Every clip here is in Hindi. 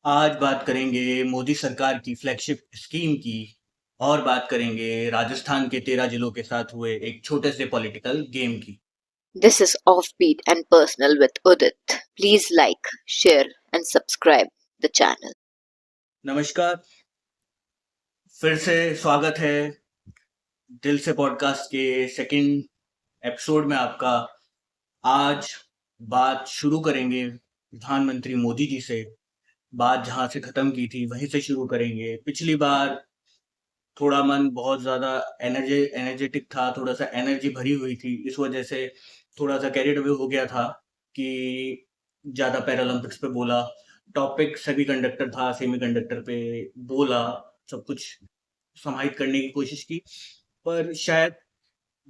आज बात करेंगे मोदी सरकार की फ्लैगशिप स्कीम की और बात करेंगे राजस्थान के 13 जिलों के साथ हुए एक छोटे से पॉलिटिकल गेम की। This is Offbeat and Personal with Udit. Please like, share, and subscribe the channel. नमस्कार, फिर से स्वागत है दिल से पॉडकास्ट के सेकंड एपिसोड में आपका। आज बात शुरू करेंगे प्रधानमंत्री मोदी जी से। बात जहाँ से खत्म की थी वहीं से शुरू करेंगे। पिछली बार थोड़ा मन बहुत ज़्यादा एनर्जेटिक था, थोड़ा-सा एनर्जी भरी हुई थी। इस वजह से थोड़ा-सा कैरिड अवे हो गया था कि ज़्यादा पैरालंपिक्स पे बोला। टॉपिक सेमीकंडक्टर था, सेमीकंडक्टर पे बोला, सब कुछ समाहित करने की कोशिश की, पर शायद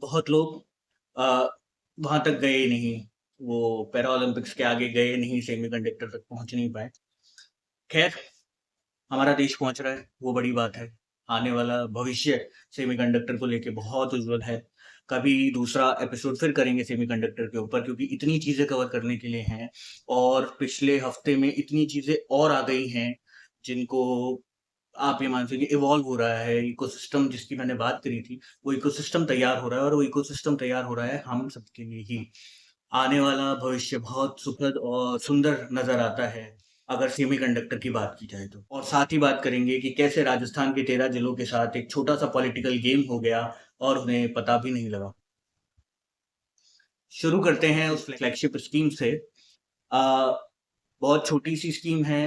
बहुत लोग अ, वहाँ तक गए नहीं। वो पैरालंपिक्स के आगे गए नहीं, सेमीकंडक्टर तक पहुँच नहीं पाए। खैर, हमारा देश पहुँच रहा है, वो बड़ी बात है। आने वाला भविष्य सेमीकंडक्टर को लेके बहुत उज्ज्वल है। कभी दूसरा एपिसोड फिर करेंगे सेमीकंडक्टर के ऊपर, क्योंकि इतनी चीज़ें कवर करने के लिए हैं और पिछले हफ्ते में इतनी चीज़ें और आ गई हैं, जिनको आप ये मान सकते इवॉल्व हो रहा है। इकोसिस्टम जिसकी मैंने बात करी थी, वो इकोसिस्टम तैयार हो रहा है और वो इकोसिस्टम तैयार हो रहा है हम सबके लिए ही। आने वाला भविष्य बहुत सुखद और सुंदर नज़र आता है, अगर सेमीकंडक्टर की बात की जाए तो। और साथ ही बात करेंगे कि कैसे राजस्थान के 13 जिलों के साथ एक छोटा-सा पॉलिटिकल गेम हो गया और उन्हें पता भी नहीं लगा। शुरू करते हैं उस फ्लैगशिप स्कीम से। अ, बहुत छोटी-सी स्कीम है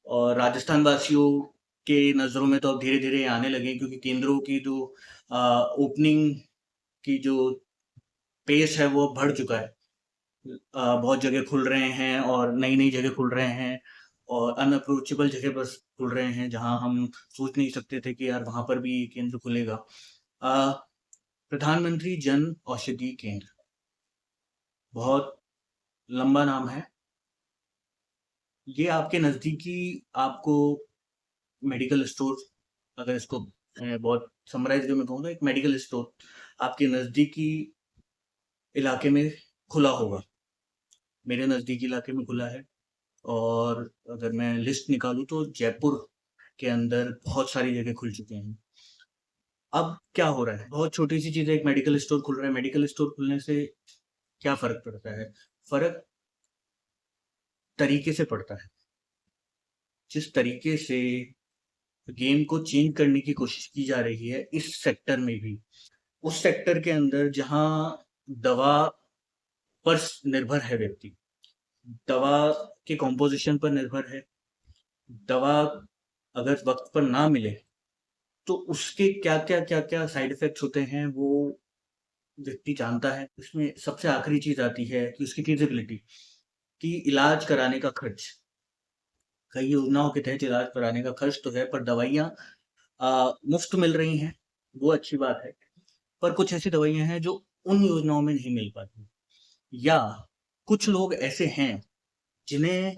और राजस्थान वासियों के नज़रों में तो अब धीरे-धीरे आने लगे, क्योंकि केंद्रों की जो ओपनिंग की जो पेस है वो अब बढ़ चुका है। बहुत जगह खुल रहे हैं और नई-नई जगह खुल रहे हैं और अनअप्रोचेबल जगह बस खुल रहे हैं, जहाँ हम सोच नहीं सकते थे कि यार वहाँ पर भी केंद्र खुलेगा। अ, प्रधानमंत्री जन औषधि केंद्र, बहुत लंबा नाम है। ये आपके नज़दीकी आपको मेडिकल स्टोर, अगर इसको बहुत समराइज़ वे में कहूँ तो एक मेडिकल स्टोर आपके नज़दीकी इलाके में खुला होगा। मेरे नज़दीकी इलाके में खुला है और अगर मैं लिस्ट निकालूँ तो जयपुर के अंदर बहुत सारी जगह खुल चुके हैं। अब क्या हो रहा है? बहुत छोटी-सी चीज़ है, एक मेडिकल स्टोर खुल रहा है। मेडिकल स्टोर खुलने से क्या फ़र्क पड़ता है? फ़र्क तरीके से पड़ता है। जिस तरीके से गेम को चेंज करने की कोशिश की जा रही है इस सेक्टर में भी, उस सेक्टर के अंदर जहाँ दवा पर निर्भर है व्यक्ति, दवा के कॉम्पोज़िशन पर निर्भर है, दवा अगर वक़्त पर ना मिले, तो उसके क्या-क्या, क्या-क्या साइड इफ़ेक्ट्स होते हैं, वो व्यक्ति जानता है। इसमें सबसे आखिरी चीज़ आती है कि उसकी फ़ीज़िबिलिटी, कि इलाज कराने का खर्च। कई योजनाओं के तहत इलाज कराने का खर्च तो है, पर दवाइयाँ मुफ़्त मिल रही हैं, वो अच्छी बात है। पर कुछ ऐसी दवाइयाँ हैं जो उन योजनाओं में नहीं मिल पाती, या कुछ लोग ऐसे हैं जिन्हें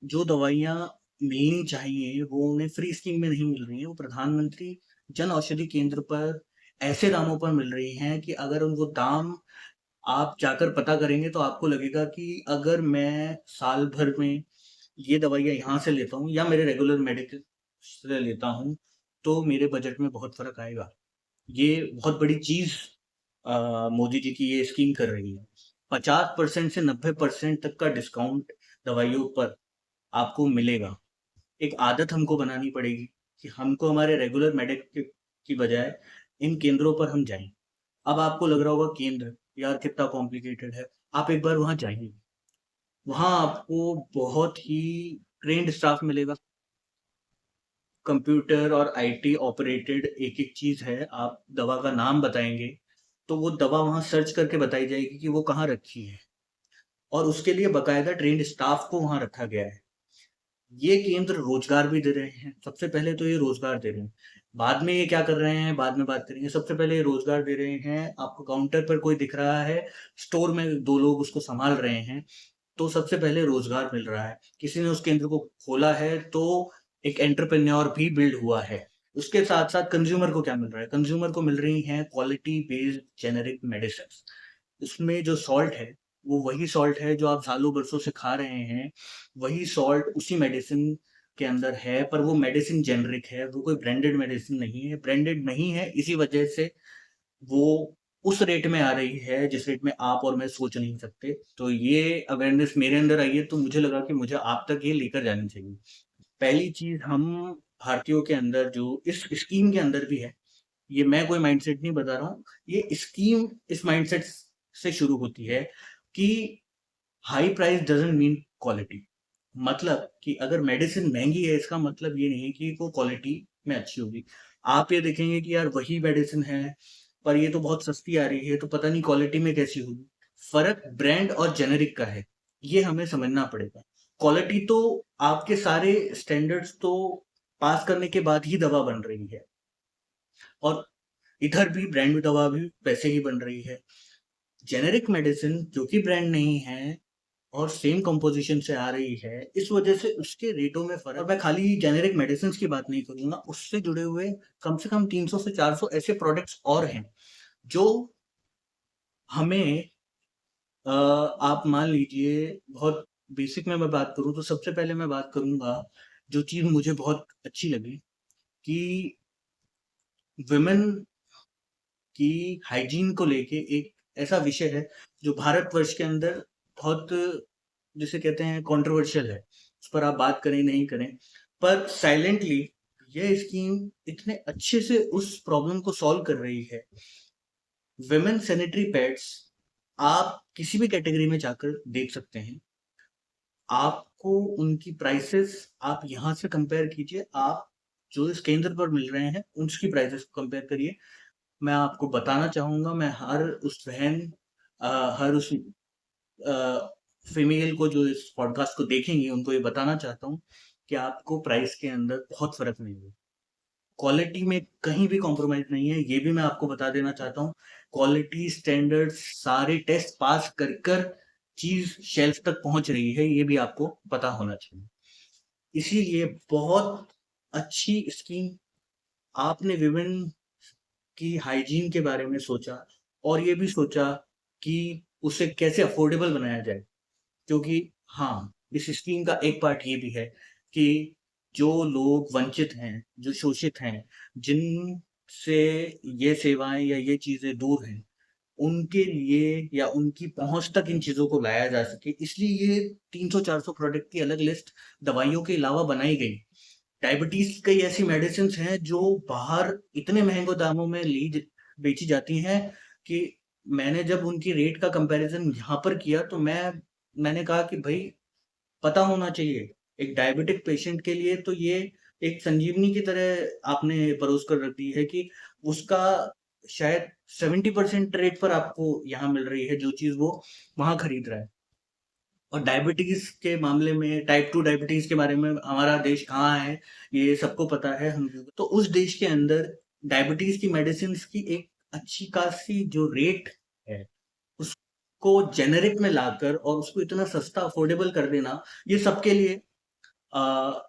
जो दवाइयाँ मिलनी चाहिए वो उन्हें फ्री स्कीम में नहीं मिल रही हैं, वो प्रधानमंत्री जन औषधि केंद्र पर ऐसे दामों पर मिल रही हैं कि अगर उन वो दाम आप जाकर पता करेंगे तो आपको लगेगा कि अगर मैं साल भर में ये दवाइयाँ यहाँ से लेता हूँ या मेरे रेगुलर मेडिकल से लेता हूँ, तो मेरे बजट में बहुत फ़र्क आएगा। ये बहुत बड़ी चीज़ मोदी जी की ये स्कीम कर रही है। 50% से 90% तक का डिस्काउंट दवाइयों पर आपको मिलेगा। एक आदत हमको बनानी पड़ेगी कि हमको हमारे रेगुलर मेडिक की बजाय इन केंद्रों पर हम जाएँ। अब आपको लग रहा होगा केंद्र, यार कितना कॉम्प्लिकेटेड है। आप एक बार वहाँ जाइए। वहाँ आपको बहुत ही ट्रेन्ड स्टाफ मिलेगा। कंप्यूटर और आईटी ऑपरेटेड एक-एक चीज़ है। आप दवा का नाम बताएँगे, तो वो दवा वहाँ सर्च करके बताई जाएगी कि वो कहाँ रखी है और उसके लिए बाकायदा ट्रेन्ड स्टाफ को वहाँ रखा गया है। ये केंद्र रोज़गार भी दे रहे हैं। सबसे पहले तो ये रोज़गार दे रहे हैं। बाद में ये क्या कर रहे हैं, बाद में बात करेंगे। सबसे पहले ये रोज़गार दे रहे हैं। आपको काउंटर पर कोई दिख रहा है, स्टोर में 2 लोग उसको सँभाल रहे हैं, तो सबसे पहले रोज़गार मिल रहा है। किसी ने उस केंद्र को खोला है, तो एक एंटरप्रेन्योर भी बिल्ड हुआ है। उसके साथ-साथ कंज़्यूमर को क्या मिल रहा है? कंज़्यूमर को मिल रही हैं क्वालिटी बेस्ड जेनेरिक मेडिसिन्स। उसमें जो सॉल्ट है, वो वही सॉल्ट है जो आप सालों बरसों से खा रहे हैं, वही सॉल्ट उसी मेडिसिन के अंदर है, पर वो मेडिसिन जेनेरिक है, वो कोई ब्रांडेड मेडिसिन नहीं है। ब्रांडेड नहीं है, इसी वजह से वो उस रेट में आ रही है, जिस रेट में आप और मैं सोच नहीं सकते। तो ये अवेयरनेस मेरे अंदर आई है, तो मुझे लगा कि मुझे आप तक ये लेकर जानी चाहिए। पहली चीज़, हम भारतीयों के अंदर जो इस स्कीम के अंदर भी है, ये मैं कोई माइंडसेट नहीं बता रहा हूँ, ये स्कीम इस माइंडसेट से शुरू होती है कि high price doesn't mean quality. मतलब कि अगर मेडिसिन महँगी है, इसका मतलब ये नहीं कि वो क्वालिटी में अच्छी होगी। आप ये देखेंगे कि यार वही मेडिसिन है, पर ये तो बहुत सस्ती आ रही है, तो पता नहीं क्वालिटी में कैसी होगी। फ़र्क ब्रांड और जेनेरिक का है, ये हमें समझना पड़ेगा। क्वालिटी तो आपके सारे स्टैंडर्ड्स तो पास करने के बाद ही दवा बन रही है, और इधर भी ब्रांड दवा भी वैसे ही बन रही है। जेनेरिक मेडिसिन जो कि ब्रांड नहीं है और सेम कंपोज़िशन से आ रही है, इस वजह से उसके रेटों में फ़र्क। और मैं खाली जेनेरिक मेडिसिन्स की बात नहीं करूँगा, उससे जुड़े हुए कम से कम 300 से 400 ऐसे प्रोडक्ट्स और हैं, जो हमें आप मान लीजिए, बहुत बेसिक में मैं बात करूँ तो सबसे पहले मैं बात करूँगा, जो चीज़ मुझे बहुत अच्छी लगी कि वुमेन की हाइजीन को लेके एक ऐसा विषय है जो भारतवर्ष के अंदर बहुत, जिसे कहते हैं, कंट्रोवर्शियल है। उस पर आप बात करें नहीं करें, पर साइलेंटली ये स्कीम इतने अच्छे से उस प्रॉब्लम को सॉल्व कर रही है। वुमेन सैनिटरी पैड्स आप किसी भी कैटेगरी में जाकर देख सकते हैं। आपको उनकी प्राइसेस आप यहाँ से कंपेयर कीजिए, आप जो इस केंद्र पर मिल रहे हैं उसकी प्राइसेस को कंपेयर करिए। मैं आपको बताना चाहूँगा, मैं हर उस बहन, हर उस फीमेल को जो इस पॉडकास्ट को देखेंगी, उनको ये बताना चाहता हूँ कि आपको प्राइस के अंदर बहुत फ़र्क मिलेगा। क्वालिटी में कहीं भी कॉम्प्रोमाइज़ नहीं है, ये भी मैं आपको बता देना चाहता हूँ। क्वालिटी स्टैंडर्ड्स सारे टेस्ट पास कर कर चीज़ शेल्फ तक पहुँच रही है, ये भी आपको पता होना चाहिए। इसीलिए बहुत अच्छी स्कीम, आपने विमेन की हाइजीन के बारे में सोचा, और ये भी सोचा कि उसे कैसे अफ़ोर्डेबल बनाया जाए। क्योंकि हाँ, इस स्कीम का एक पार्ट ये भी है कि जो लोग वंचित हैं, जो शोषित हैं, जिनसे ये सेवाएँ या ये चीज़ें दूर हैं, उनके लिए या उनकी पहुँच तक इन चीज़ों को लाया जा सके, इसलिए ये 300-400 प्रोडक्ट की अलग लिस्ट दवाइयों के अलावा बनाई गई। डायबिटीज़ कई ऐसी मेडिसिन्स हैं जो बाहर इतने महँगे दामों में बेची जाती हैं कि मैंने जब उनकी रेट का कंपैरिज़न यहाँ पर किया, तो मैंने कहा कि भई, पता होना चाहिए। एक डायबिटिक पेशेंट के लिए तो ये एक संजीवनी की तरह आपने परोस कर रख दी है कि उसका शायद 70% रेट पर आपको यहाँ मिल रही है, जो चीज़ वो वहाँ खरीद रहा है। और डायबिटीज़ के मामले में, टाइप 2 डायबिटीज़ के बारे में हमारा देश कहाँ है, ये सबको पता है। हम तो उस देश के अंदर डायबिटीज़ की मेडिसिन्स की एक अच्छी खासी जो रेट है, उसको जेनेरिक में लाकर और उसको इतना सस्ता अफ़ोर्डेबल कर देना, ये सबके लिए, अ,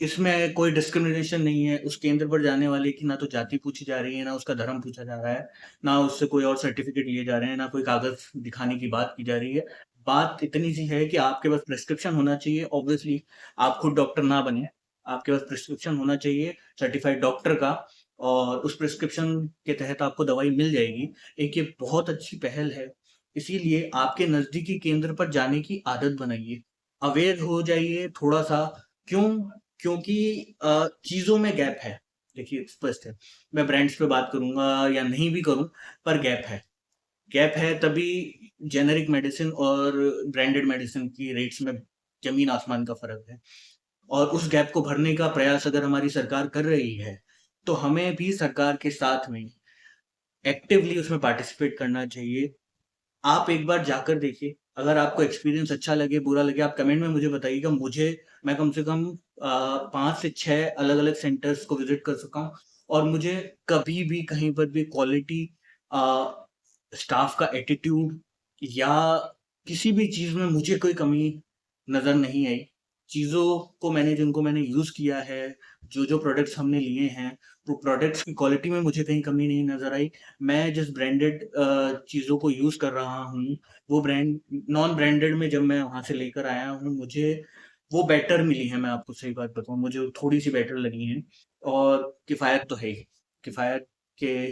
इसमें कोई डिस्क्रिमिनेशन नहीं है उस केंद्र पर जाने वाले की। ना तो जाति पूछी जा रही है, ना उसका धर्म पूछा जा रहा है, ना उससे कोई और सर्टिफ़िकेट लिए जा रहे हैं, ना कोई कागज़ दिखाने की बात की जा रही है। बात इतनी सी है कि आपके पास प्रिस्क्रिप्शन होना चाहिए, ऑब्वियसली आप खुद डॉक्टर ना बने, आपके पास प्रिस्क्रिप्शन होना चाहिए सर्टिफ़ाइड डॉक्टर का, और उस प्रिस्क्रिप्शन के तहत आपको दवाई मिल जाएगी। एक ये बहुत अच्छी पहल है, इसीलिए आपके नज़दीकी केंद्र पर जाने की आदत बनाइए। अवेयर हो जाइए थोड़ा-सा। क्यों? क्योंकि चीज़ों में गैप है। देखिए, स्पष्ट है। मैं ब्रांड्स पे बात करूँगा या नहीं भी करूँ, पर गैप है। गैप है तभी जेनेरिक मेडिसिन और ब्रांडेड मेडिसिन की रेट्स में ज़मीन-आसमान का फ़र्क है। और उस गैप को भरने का प्रयास अगर हमारी सरकार कर रही है, तो हमें भी सरकार के साथ में एक्टिवली उसमें पार्टिसिपेट करना चाहिए। आप एक बार जाकर देखिए, अगर आपको एक्सपीरियंस अच्छा लगे, बुरा लगे, आप कमेंट में मुझे बताइएगा। मैं कम से कम 5 से 6 अलग-अलग सेंटर्स को विज़िट कर चुका हूँ, और मुझे कभी भी कहीं पर भी क्वालिटी, अ, स्टाफ का एटीट्यूड या किसी भी चीज़ में मुझे कोई कमी नज़र नहीं आई। चीज़ों को जिनको मैंने यूज़ किया है, जो प्रोडक्ट्स हमने लिए हैं, वो प्रोडक्ट्स की क्वालिटी में मुझे कहीं कमी नहीं नज़र आई। मैं जिस ब्रांडेड चीज़ों को यूज़ कर रहा हूँ, वो ब्रांड नॉन ब्रांडेड में जब मैं वहाँ से लेकर आया हूँ, मुझे वो बेटर मिली है, मैं आपको सही बात बताऊँ, मुझे थोड़ी-सी बेटर लगी हैं और किफ़ायत तो है ही। किफ़ायत के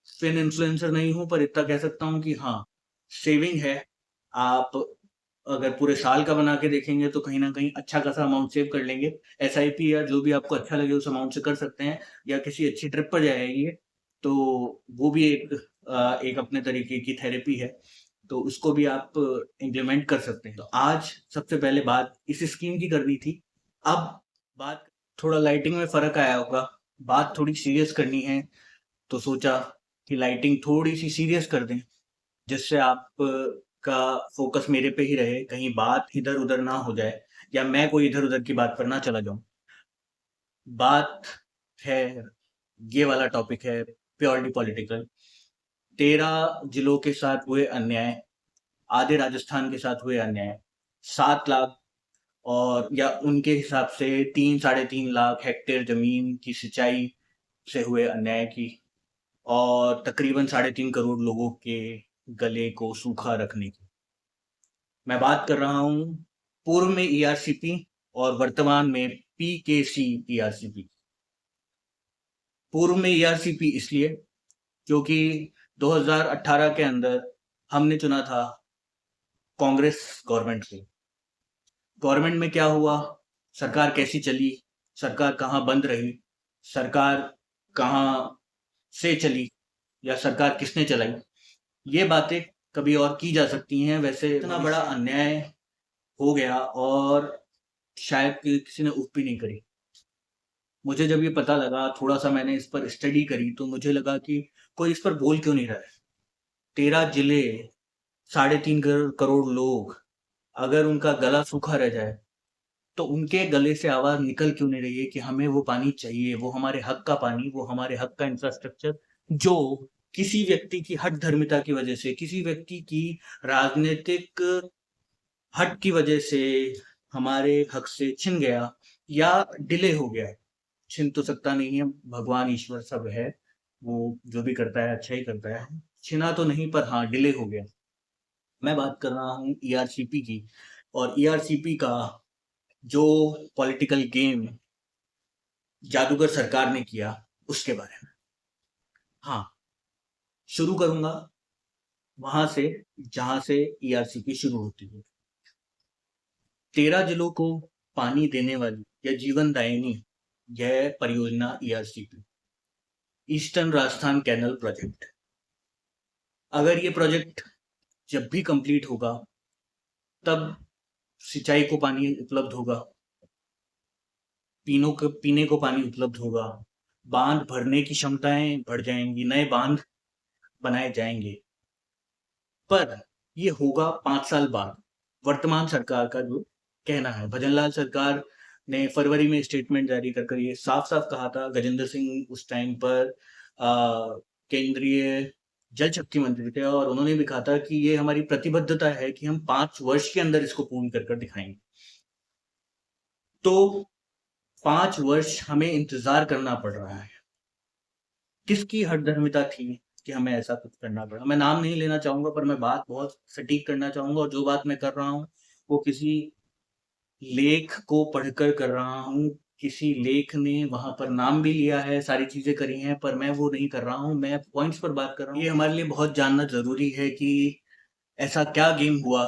फिन इन्फ्लुएंसर नहीं हूँ, पर इतना कह सकता हूँ कि हाँ, सेविंग है। आप अगर पूरे साल का बना के देखेंगे तो कहीं न कहीं अच्छा खासा अमाउंट सेव कर लेंगे। एसआईपी या जो भी आपको अच्छा लगे उस अमाउंट से कर सकते हैं, या किसी अच्छी ट्रिप पर जाएँगे, तो वो भी एक अपने तरीके की थेरेपी है, तो उसको भी आप इम्प्लीमेंट कर सकते हैं। तो आज सबसे पहले बात इस स्कीम की करनी थी। अब बात थोड़ा लाइटिंग में फ़र्क आया होगा, बात थोड़ी सीरियस करनी है, तो सोचा कि लाइटिंग थोड़ी-सी सीरियस कर दें, जिससे आप का फ़ोकस मेरे पे ही रहे, कहीं बात इधर-उधर ना हो जाए या मैं कोई इधर-उधर की बात पर ना चला जाऊँ। बात है, ये वाला टॉपिक है प्योरली पॉलिटिकल। 13 जिलों के साथ हुए अन्याय, आधे राजस्थान के साथ हुए अन्याय, 7 लाख और या उनके हिसाब से 3 साढ़े 3 लाख हेक्टेयर ज़मीन की सिंचाई से हुए अन्याय की और तकरीबन साढ़े 3 करोड़ लोगों के गले को सूखा रखने की। मैं बात कर रहा हूँ पूर्व में ईआरसीपी और वर्तमान में पीकेसी ईआरसीपी। पूर्व में ईआरसीपी इसलिए क्योंकि 2018 के अंदर हमने चुना था कांग्रेस गवर्नमेंट को। गवर्नमेंट में क्या हुआ, सरकार कैसी चली, सरकार कहाँ बंद रही, सरकार कहाँ से चली या सरकार किसने चलाई, ये बातें कभी और की जा सकती हैं। वैसे इतना बड़ा अन्याय हो गया और शायद किसी ने उफ भी नहीं करी। मुझे जब ये पता लगा, थोड़ा-सा मैंने इस पर स्टडी करी, तो मुझे लगा कि कोई इस पर बोल क्यों नहीं रहा है। 13 जिले, साढ़े 3 करोड़ लोग, अगर उनका गला सूखा रह जाए, तो उनके गले से आवाज़ निकल क्यों नहीं रही है कि हमें वो पानी चाहिए, वो हमारे हक का पानी, वो हमारे हक का इंफ्रास्ट्रक्चर, जो किसी व्यक्ति की हठधर्मिता की वजह से, किसी व्यक्ति की राजनीतिक हठ की वजह से हमारे हक से छिन गया या डिले हो गया है। छिन तो सकता नहीं है, भगवान ईश्वर सब है, वो जो भी करता है अच्छा ही करता है। छिना तो नहीं, पर हाँ डिले हो गया। मैं बात कर रहा हूँ ईआरसीपी की, और ईआरसीपी का जो पॉलिटिकल गेम जादूगर सरकार ने किया, उसके बारे में। हाँ, शुरू करूँगा वहाँ से जहाँ से ईआरसीपी शुरू होती है। 13 जिलों को पानी देने वाली या जीवनदायिनी यह परियोजना ERCP, Eastern Rajasthan canal project. अगर ये प्रोजेक्ट जब भी कंप्लीट होगा, तब सिंचाई को पानी उपलब्ध होगा, पीने को पानी उपलब्ध होगा, बांध भरने की क्षमताएं बढ़ जाएंगी, नए बांध बनाए जाएंगे। पर ये होगा 5 साल बाद। वर्तमान सरकार का जो कहना है, भजनलाल सरकार ने फरवरी में स्टेटमेंट जारी कर ये साफ-साफ कहा था। गजेंद्र सिंह उस टाइम पर केंद्रीय जल शक्ति मंत्री थे और उन्होंने भी कहा था कि ये हमारी प्रतिबद्धता है कि हम 5 वर्ष के अंदर इसको पूर्ण कर दिखाएँगे। तो 5 वर्ष हमें इंतज़ार करना पड़ रहा है। किसकी हठधर्मिता थी कि हमें ऐसा कुछ करना पड़ा? मैं नाम नहीं लेना चाहूँगा, पर मैं बात बहुत सटीक करना चाहूँगा, और जो बात मैं कर रहा हूँ, वो किसी लेख को पढ़कर कर रहा हूँ। किसी लेख ने वहाँ पर नाम भी लिया है, सारी चीज़ें करी हैं, पर मैं वो नहीं कर रहा हूँ, मैं पॉइंट्स पर बात कर रहा हूँ। ये हमारे लिए बहुत जानना ज़रूरी है कि ऐसा क्या गेम हुआ,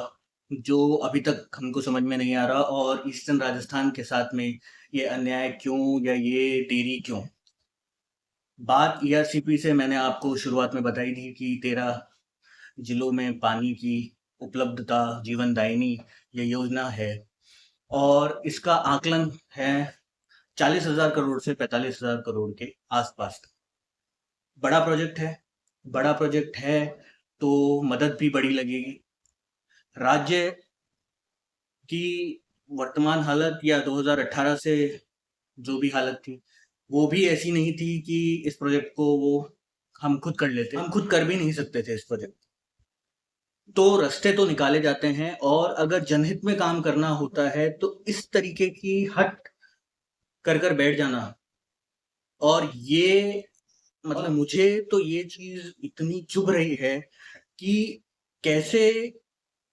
जो अभी तक हमको समझ में नहीं आ रहा, और ईस्टर्न राजस्थान के साथ में ये अन्याय क्यों या ये देरी क्यों? बात ईआरसीपी से मैंने आपको शुरुआत में बताई थी कि 13 जिलों में पानी की उपलब्धता, जीवनदायिनी ये योजना है, और इसका आकलन है 40,000 करोड़ से 45,000 करोड़ के आसपास। बड़ा प्रोजेक्ट है, बड़ा प्रोजेक्ट है, तो मदद भी बड़ी लगेगी। राज्य की वर्तमान हालत या 2018 से जो भी हालत थी, वो भी ऐसी नहीं थी कि इस प्रोजेक्ट को वो हम खुद कर लेते। हम खुद कर भी नहीं सकते थे इस प्रोजेक्ट। तो रास्ते तो निकाले जाते हैं, और अगर जनहित में काम करना होता है तो इस तरीके की हट कर बैठ जाना, और ये मतलब मुझे तो ये चीज़ इतनी चुभ रही है कि कैसे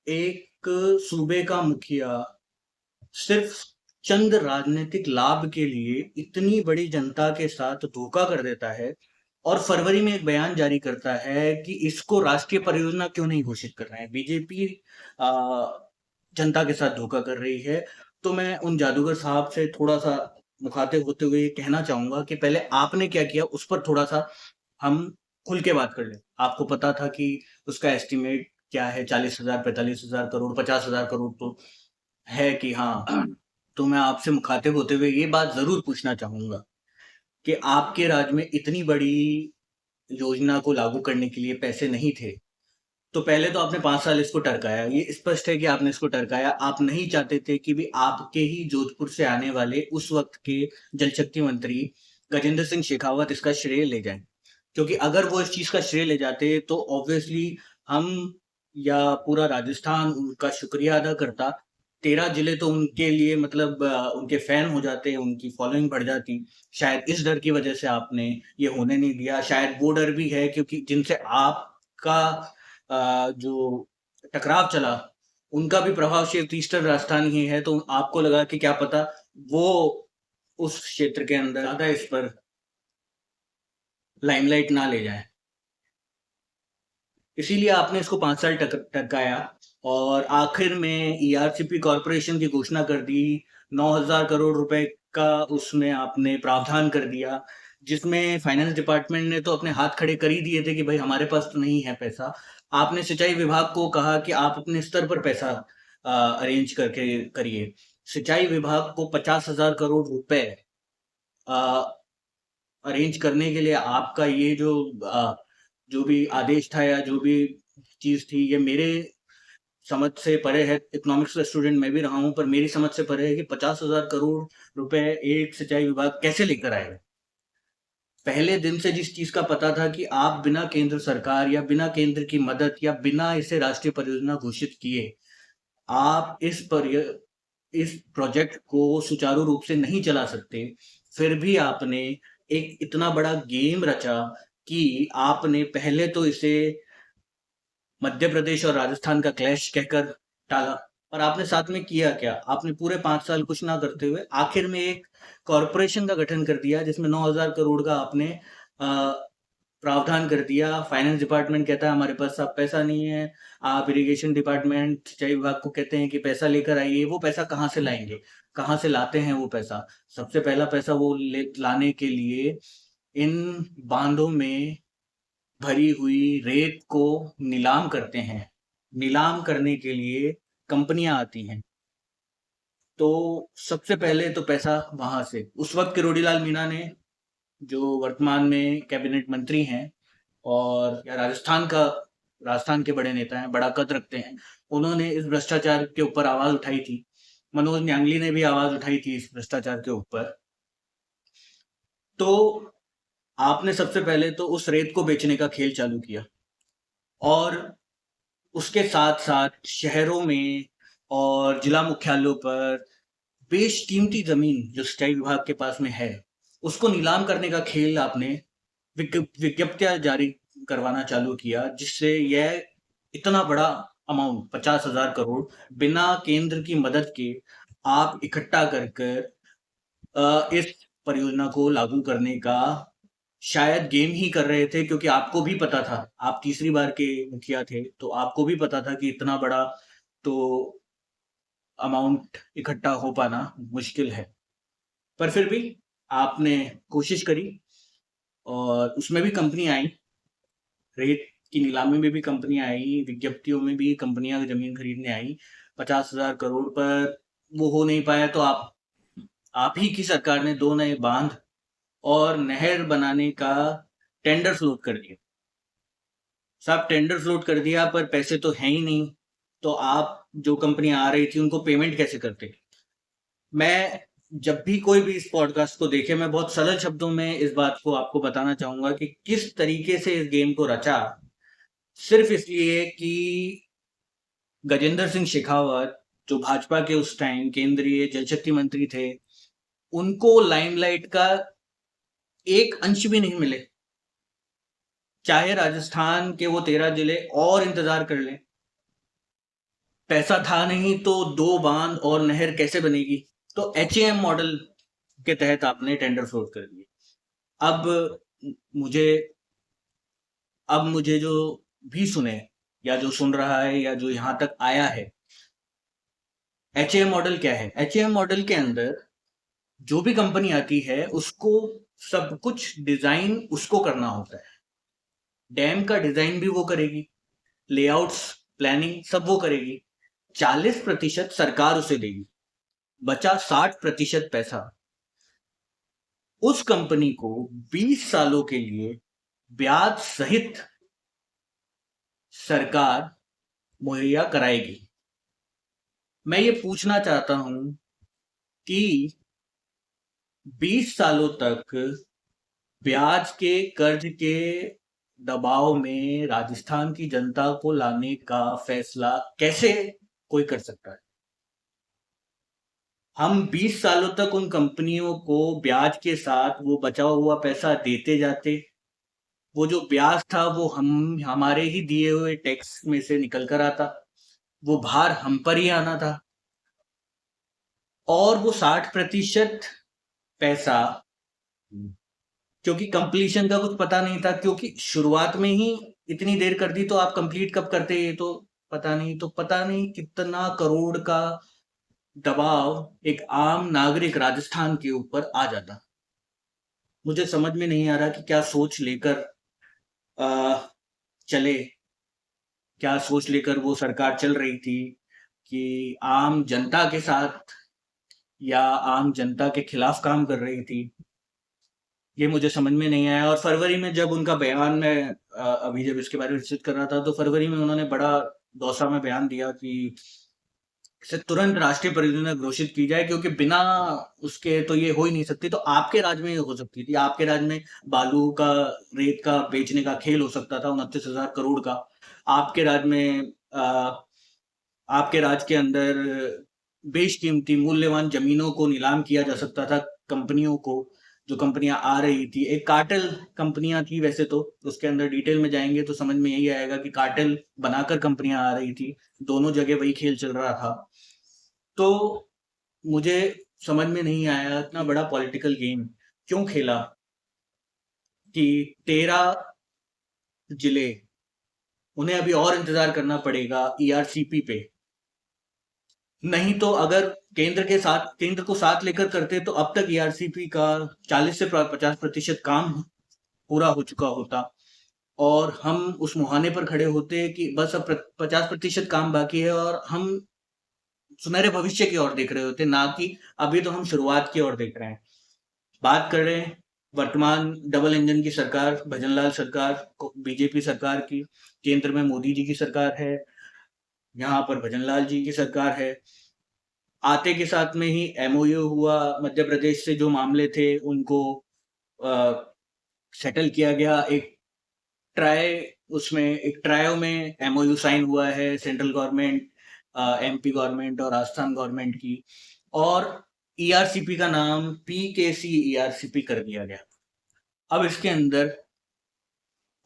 एक सूबे का मुखिया सिर्फ चंद राजनीतिक लाभ के लिए इतनी बड़ी जनता के साथ धोखा कर देता है, और फरवरी में एक बयान जारी करता है कि इसको राष्ट्रीय परियोजना क्यों नहीं घोषित कर रहे हैं। बीजेपी जनता के साथ धोखा कर रही है। तो मैं उन जादूगर साहब से थोड़ा सा मुखातिब होते हुए ये कहना चाहूंगा कि पहले आपने क्या किया उस पर थोड़ा सा हम खुल के बात कर लें। आपको पता था कि उसका एस्टिमेट क्या है, 40,000, 45,000 करोड़, 50,000 करोड़ तो है कि हाँ। तो मैं आपसे मुखातिब होते हुए ये बात ज़रूर पूछना चाहूँगा कि आपके राज्य में इतनी बड़ी योजना को लागू करने के लिए पैसे नहीं थे। तो पहले तो आपने 5 साल इसको टरकाया। ये स्पष्ट है कि आपने इसको टरकाया। आप नहीं चाहते थे कि भी आपके ही जोधपुर से आने वाले उस वक़्त के जल शक्ति मंत्री गजेंद्र सिंह शेखावत इसका श्रेय ले जाएँ। क्योंकि अगर वो इस चीज़ का श्रेय ले जाते तो ऑब्वियसली हम या पूरा राजस्थान उनका शुक्रिया अदा करता। 13 जिले तो उनके लिए मतलब उनके फैन हो जाते, उनकी फॉलोइंग बढ़ जाती। शायद इस डर की वजह से आपने ये होने नहीं दिया। शायद वो डर भी है क्योंकि जिनसे आपका जो टकराव चला, उनका भी प्रभाव सिर्फ ईस्टर्न राजस्थान ही है, तो आपको लगा कि क्या पता वो उस क्षेत्र के अंदर ज़्यादा इस पर लाइमलाइट ना ले जाएँ। इसीलिए आपने इसको 5 साल टरकाया, और आखिर में ईआरसीपी कॉर्पोरेशन की घोषणा कर दी। 9,000 करोड़ रुपए का उसमें आपने प्रावधान कर दिया, जिसमें फाइनेंस डिपार्टमेंट ने तो अपने हाथ खड़े कर ही दिए थे कि भाई हमारे पास तो नहीं है पैसा। आपने सिंचाई विभाग को कहा कि आप अपने स्तर पर पैसा अरेंज करके करिए। सिंचाई विभाग को 50,000 करोड़ रुपए अरेंज करने के लिए आपका ये जो भी आदेश था या जो भी चीज़ थी, ये मेरे समझ से परे है। इकोनॉमिक्स का स्टूडेंट मैं भी रहा हूँ, पर मेरी समझ से परे है कि 50,000 करोड़ रुपए एक सिंचाई विभाग कैसे लेकर आएगा। पहले दिन से जिस चीज़ का पता था कि आप बिना केंद्र सरकार या बिना केंद्र की मदद या बिना इसे राष्ट्रीय परियोजना घोषित किए, आप इस प्रोजेक्ट को सुचारू रूप से नहीं चला सकते। फिर भी आपने एक इतना बड़ा गेम रचा कि आपने पहले तो इसे मध्य प्रदेश और राजस्थान का क्लैश कहकर टाला, और आपने साथ में किया क्या? आपने पूरे 5 साल कुछ ना करते हुए आखिर में एक कॉर्पोरेशन का गठन कर दिया, जिसमें 9,000 करोड़ का आपने प्रावधान कर दिया। फाइनेंस डिपार्टमेंट कहता है हमारे पास अब पैसा नहीं है। आप इरिगेशन डिपार्टमेंट, सिंचाई विभाग को कहते हैं कि पैसा लेकर आइए। वो पैसा कहाँ से लाएँगे? कहाँ से लाते हैं वो पैसा? सबसे पहला पैसा वो लाने के लिए इन बांधों में भरी हुई रेत को नीलाम करते हैं। नीलाम करने के लिए कंपनियां आती हैं। तो सबसे पहले तो पैसा वहां से उस वक्त के रोडीलाल मीणा ने, जो वर्तमान में कैबिनेट मंत्री हैं और या राजस्थान के बड़े नेता हैं, बड़ा कद रखते हैं, उन्होंने इस भ्रष्टाचार के ऊपर आवाज उठाई थी। मनोज न्यांगली ने भी आवाज उठाई थी इस भ्रष्टाचार के ऊपर। तो आपने सबसे पहले तो उस रेत को बेचने का खेल चालू किया, और उसके साथ-साथ शहरों में और जिला मुख्यालयों पर बेशकीमती ज़मीन जो सिंचाई विभाग के पास में है, उसको नीलाम करने का खेल आपने विज्ञप्तियाँ जारी करवाना चालू किया, जिससे यह इतना बड़ा अमाउंट 50,000 करोड़ बिना केंद्र की मदद के आप इकट्ठा कर कर इस परियोजना को लागू करने का शायद गेम ही कर रहे थे, क्योंकि आपको भी पता था, आप तीसरी बार के मुखिया थे, तो आपको भी पता था कि इतना बड़ा तो अमाउंट इकट्ठा हो पाना मुश्किल है। पर फिर भी आपने कोशिश करी, और उसमें भी कंपनी आई, रेत की नीलामी में भी कंपनियाँ आई, विज्ञप्तियों में भी कंपनियाँ ज़मीन खरीदने आई। 50,000 करोड़ पर वो हो नहीं पाया, तो आप ही की सरकार ने 2 नए बाँध और नहर बनाने का टेंडर फ्लोट कर दिया। साहब टेंडर फ्लोट कर दिया, पर पैसे तो हैं ही नहीं, तो आप जो कंपनियाँ आ रही थी उनको पेमेंट कैसे करते? मैं जब भी कोई भी इस पॉडकास्ट को देखे, मैं बहुत सरल शब्दों में इस बात को आपको बताना चाहूँगा कि किस तरीके से इस गेम को रचा, सिर्फ़ इसलिए कि गजेंद्र सिंह शेखावत जो भाजपा के उस टाइम केंद्रीय जल शक्ति मंत्री थे, उनको लाइमलाइट का एक अंश भी नहीं मिले। चाहे राजस्थान के वो 13 जिले और इंतजार कर लें, पैसा था नहीं तो 2 बांध और नहर कैसे बनेगी? तो HAM मॉडल के तहत आपने टेंडर फ्लोट कर दिए। अब मुझे अब मुझे जो भी सुने या जो सुन रहा है या जो यहाँ तक आया है, HAM मॉडल क्या है? HAM मॉडल के अंदर जो भी कंपनी आती है उसको सब कुछ डिजाइन उसको करना होता है। डैम का डिजाइन भी वो करेगी, लेआउट्स, प्लानिंग सब वो करेगी। 40% सरकार उसे देगी, बचा 60% पैसा उस कंपनी को 20 सालों के लिए ब्याज सहित सरकार मुहैया कराएगी। मैं ये पूछना चाहता हूं कि 20 सालों तक ब्याज के कर्ज के दबाव में राजस्थान की जनता को लाने का फैसला कैसे कोई कर सकता है? हम 20 सालों तक उन कंपनियों को ब्याज के साथ वो बचा हुआ पैसा देते जाते। वो जो ब्याज था वो हमारे ही दिए हुए टैक्स में से निकल कर आता। वो भार हम पर ही आना था। और वो 60% पैसा, क्योंकि कंप्लीशन का कुछ पता नहीं था, क्योंकि शुरुआत में ही इतनी देर कर दी तो आप कंप्लीट कब करते, ये तो पता नहीं। तो पता नहीं कितना करोड़ का दबाव एक आम नागरिक राजस्थान के ऊपर आ जाता। मुझे समझ में नहीं आ रहा कि क्या सोच लेकर चले, क्या सोच लेकर वो सरकार चल रही थी कि आम जनता के साथ या आम जनता के खिलाफ काम कर रही थी, ये मुझे समझ में नहीं आया। और फरवरी में जब उनका बयान में अभी जब इसके बारे में रिसर्च कर रहा था तो फरवरी में उन्होंने बड़ा दौसा में बयान दिया कि इसे तुरंत राष्ट्रीय परियोजना घोषित की जाए, क्योंकि बिना उसके तो ये हो ही नहीं सकती। तो आपके राज्य में ये हो सकती थी, आपके राज्य में बालू का, रेत का बेचने का खेल हो सकता था 29,000 करोड़ का। आपके राज्य में आपके राज्य के अंदर बेशकीमती मूल्यवान जमीनों को नीलाम किया जा सकता था कंपनियों को, जो कंपनियां आ रही थी। एक कार्टेल कंपनियां थी वैसे तो, उसके अंदर डिटेल में जाएंगे तो समझ में यही आएगा कि कार्टेल बनाकर कंपनियां आ रही थी। दोनों जगह वही खेल चल रहा था। तो मुझे समझ में नहीं आया इतना बड़ा पॉलिटिकल गेम क्यों खेला कि 13 जिले, उन्हें अभी और इंतजार करना पड़ेगा ERCP पे। नहीं तो अगर केंद्र को साथ लेकर करते तो अब तक ERCP का 40 से 50% काम पूरा हो चुका होता और हम उस मुहाने पर खड़े होते कि बस अब 50% काम बाकी है और हम सुनहरे भविष्य की ओर देख रहे होते, ना कि अभी तो हम शुरुआत की ओर देख रहे हैं। बात कर रहे हैं वर्तमान डबल इंजन की सरकार, भजनलाल सरकार, बीजेपी सरकार की। केंद्र में मोदी जी की सरकार है, यहाँ पर भजनलाल जी की सरकार है। आते के साथ में ही MOU हुआ, मध्य प्रदेश से जो मामले थे उनको सेटल किया गया। एक ट्रायो में MOU साइन हुआ है सेंट्रल गवर्नमेंट, MP गवर्नमेंट और राजस्थान गवर्नमेंट की, और ERCP का नाम PKC ERCP कर दिया गया। अब इसके अंदर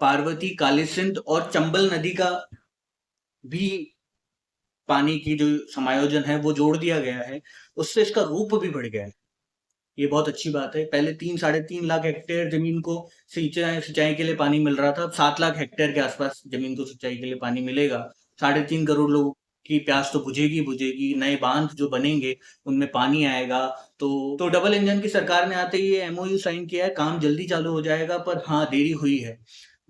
पार्वती, काली सिंध और चंबल नदी का भी पानी की जो समायोजन है वो जोड़ दिया गया है। उससे इसका रूप भी बढ़ गया है। ये बहुत अच्छी बात है। पहले 3-3.5 लाख हेक्टेयर जमीन को सिंचाई के लिए पानी मिल रहा था, अब 7 लाख हेक्टेयर के आसपास जमीन को सिंचाई के लिए पानी मिलेगा। 3.5 करोड़ लोगों की प्यास तो बुझेगी। नए बांध जो बनेंगे उनमें पानी आएगा। तो डबल इंजन की सरकार ने आते ही ये MOU साइन किया है, काम जल्दी चालू हो जाएगा। पर हाँ, देरी हुई है।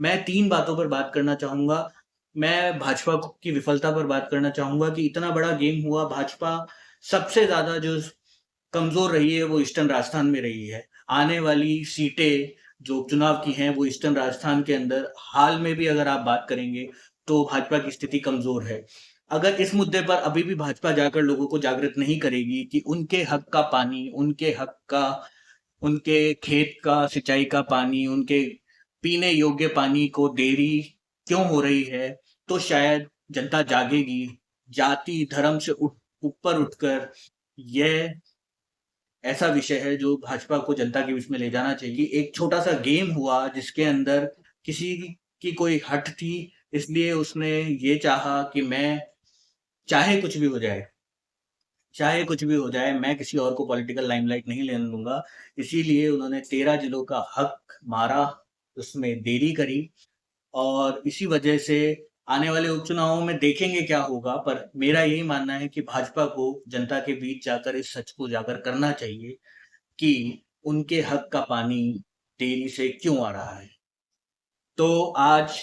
मैं 3 बातों पर बात करना चाहूंगा। मैं भाजपा की विफलता पर बात करना चाहूंगा कि इतना बड़ा गेम हुआ, भाजपा सबसे ज्यादा जो कमजोर रही है वो ईस्टर्न राजस्थान में रही है। आने वाली सीटें जो उपचुनाव की हैं वो ईस्टर्न राजस्थान के अंदर हाल में भी अगर आप बात करेंगे तो भाजपा की स्थिति कमजोर है। अगर इस मुद्दे पर अभी भी भाजपा जाकर लोगों को जागृत नहीं करेगी कि उनके हक का पानी, उनके खेत का सिंचाई का पानी, उनके पीने योग्य पानी को देरी क्यों हो रही है, तो शायद जनता जागेगी जाति धर्म से ऊपर उठकर यह ऐसा विषय है जो भाजपा को जनता के बीच में ले जाना चाहिए। एक छोटा सा गेम हुआ जिसके अंदर किसी की कोई हट थी, इसलिए उसने ये चाहा कि मैं चाहे कुछ भी हो जाए, चाहे कुछ भी हो जाए, मैं किसी और को पॉलिटिकल लाइमलाइट नहीं लेने दूंगा। इसीलिए उन्होंने 13 जिलों का हक मारा, उसमें देरी करी, और इसी वजह से आने वाले उपचुनावों में देखेंगे क्या होगा। पर मेरा यही मानना है कि भाजपा को जनता के बीच जाकर इस सच को उजागर करना चाहिए कि उनके हक का पानी देरी से क्यों आ रहा है। तो आज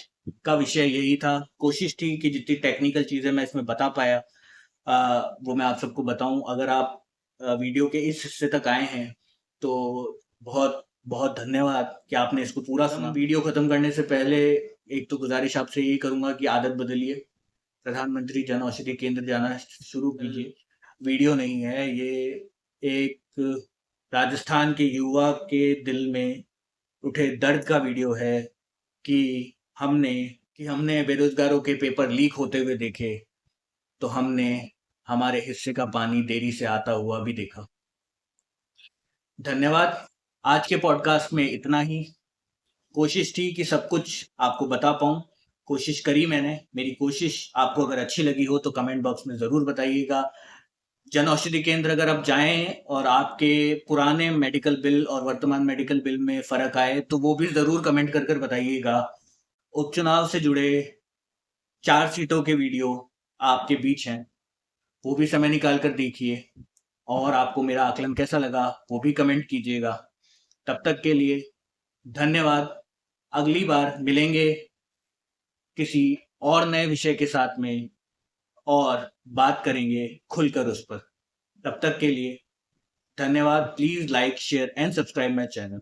का विषय यही था। कोशिश थी कि जितनी टेक्निकल चीजें मैं इसमें बता पाया वो मैं आप सबको बताऊं। अगर आप वीडियो के इस हिस्से तक आए हैं तो बहुत बहुत धन्यवाद कि आपने इसको पूरा सुना। वीडियो खत्म करने से पहले एक तो गुजारिश आपसे यही करूंगा कि आदत बदलिए, प्रधानमंत्री जन औषधि केंद्र जाना शुरू कीजिए। वीडियो नहीं है ये, एक राजस्थान के युवा के दिल में उठे दर्द का वीडियो है कि हमने हमने बेरोजगारों के पेपर लीक होते हुए देखे, तो हमने हमारे हिस्से का पानी देरी से आता हुआ भी देखा। धन्यवाद। आज के पॉडकास्ट में इतना ही। कोशिश थी कि सब कुछ आपको बता पाऊं, कोशिश करी मैंने। मेरी कोशिश आपको अगर अच्छी लगी हो तो कमेंट बॉक्स में ज़रूर बताइएगा। जन औषधि केंद्र अगर आप जाएं और आपके पुराने मेडिकल बिल और वर्तमान मेडिकल बिल में फ़र्क आए तो वो भी ज़रूर कमेंट कर बताइएगा। उपचुनाव से जुड़े 4 सीटों के वीडियो आपके बीच हैं, वो भी समय निकाल कर देखिए, और आपको मेरा आकलन कैसा लगा वो भी कमेंट कीजिएगा। तब तक के लिए धन्यवाद। अगली बार मिलेंगे किसी और नए विषय के साथ में और बात करेंगे खुलकर उस पर। तब तक के लिए धन्यवाद। Please like share and subscribe my channel.